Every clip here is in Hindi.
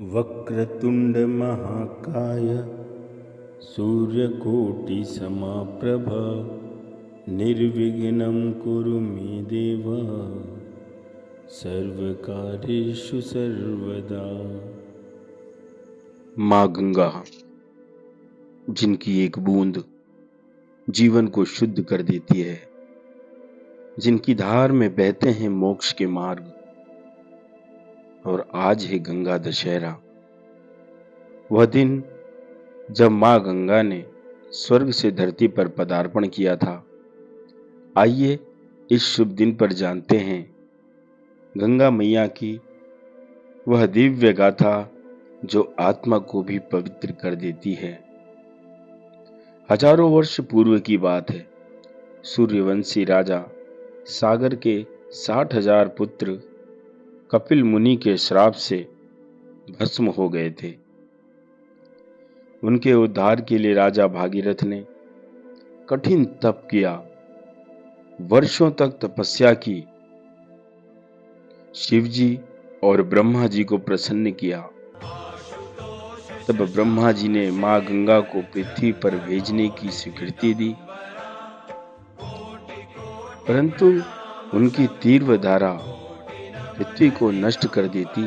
वक्रतुंड महाकाय सूर्यकोटि समाप्रभ निर्विघ्नं कुरु मे देव सर्वकार्येषु सर्वदा। माँ गंगा, जिनकी एक बूंद जीवन को शुद्ध कर देती है, जिनकी धार में बहते हैं मोक्ष के मार्ग। और आज है गंगा दशहरा, वह दिन जब माँ गंगा ने स्वर्ग से धरती पर पदार्पण किया था। आइए इस शुभ दिन पर जानते हैं गंगा मैया की वह दिव्य गाथा जो आत्मा को भी पवित्र कर देती है। हजारों वर्ष पूर्व की बात है। सूर्यवंशी राजा सागर के 60,000 पुत्र कपिल मुनि के श्राप से भस्म हो गए थे। उनके उद्धार के लिए राजा भागीरथ ने कठिन तप किया, वर्षों तक तपस्या की, शिवजी और ब्रह्मा जी को प्रसन्न किया। तब ब्रह्मा जी ने मां गंगा को पृथ्वी पर भेजने की स्वीकृति दी, परंतु उनकी तीव्र धारा पृथ्वी को नष्ट कर देती।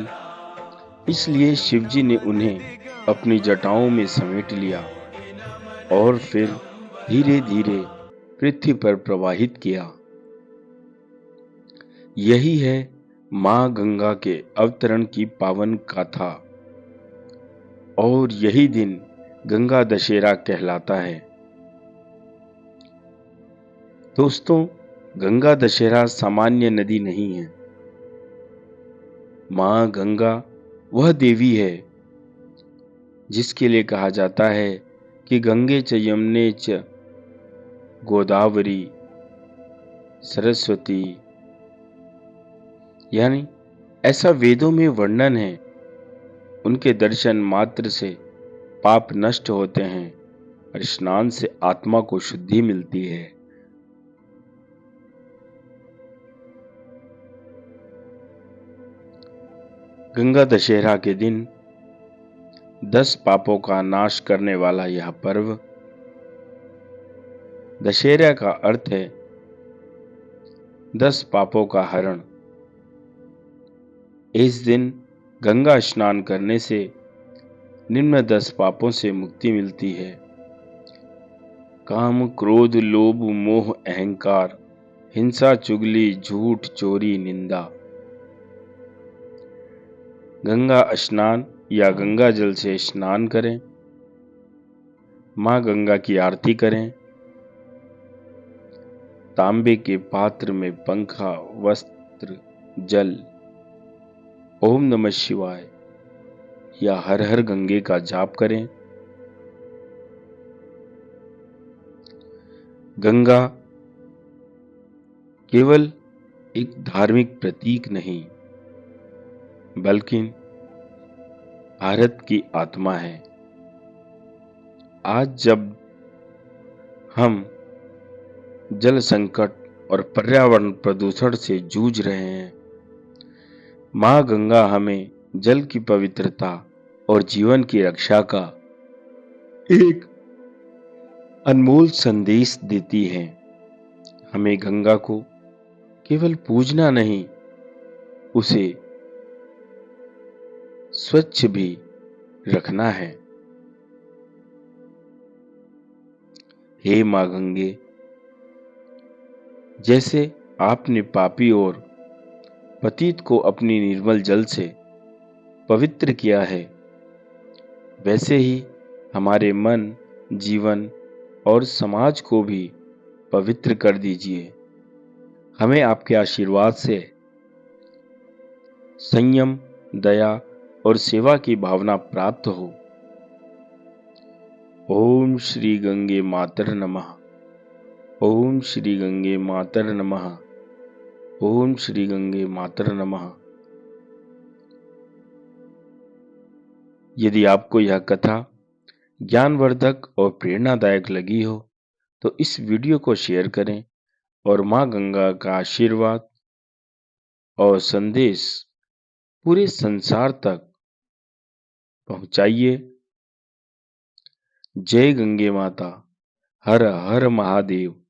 इसलिए शिवजी ने उन्हें अपनी जटाओं में समेट लिया और फिर धीरे धीरे पृथ्वी पर प्रवाहित किया। यही है मां गंगा के अवतरण की पावन गाथा और यही दिन गंगा दशहरा कहलाता है। दोस्तों, गंगा दशहरा सामान्य नदी नहीं है। मां गंगा वह देवी है जिसके लिए कहा जाता है कि गंगे च यमुने च गोदावरी सरस्वती, यानी ऐसा वेदों में वर्णन है। उनके दर्शन मात्र से पाप नष्ट होते हैं और स्नान से आत्मा को शुद्धि मिलती है। गंगा दशहरा के दिन 10 पापों का नाश करने वाला यह पर्व, दशहरा का अर्थ है 10 पापों का हरण। इस दिन गंगा स्नान करने से निम्न 10 पापों से मुक्ति मिलती है: काम, क्रोध, लोभ, मोह, अहंकार, हिंसा, चुगली, झूठ, चोरी, निंदा। गंगा स्नान या गंगा जल से स्नान करें, मां गंगा की आरती करें। तांबे के पात्र में पंखा, वस्त्र, जल, ओम नमः शिवाय या हर हर गंगे का जाप करें। गंगा केवल एक धार्मिक प्रतीक नहीं, बल्कि भारत की आत्मा है। आज जब हम जल संकट और पर्यावरण प्रदूषण से जूझ रहे हैं, मां गंगा हमें जल की पवित्रता और जीवन की रक्षा का एक अनमोल संदेश देती है। हमें गंगा को केवल पूजना नहीं, उसे स्वच्छ भी रखना है। हे मां गंगे, जैसे आपने पापी और पतित को अपनी निर्मल जल से पवित्र किया है, वैसे ही हमारे मन, जीवन और समाज को भी पवित्र कर दीजिए। हमें आपके आशीर्वाद से संयम, दया और सेवा की भावना प्राप्त हो। ओम श्री गंगे मातर नमः। ओम श्री गंगे मातर नमः। ओम श्री गंगे मातर नमः। यदि आपको यह कथा ज्ञानवर्धक और प्रेरणादायक लगी हो तो इस वीडियो को शेयर करें और मां गंगा का आशीर्वाद और संदेश पूरे संसार तक पहुंचाइए। जय गंगे माता, हर हर महादेव।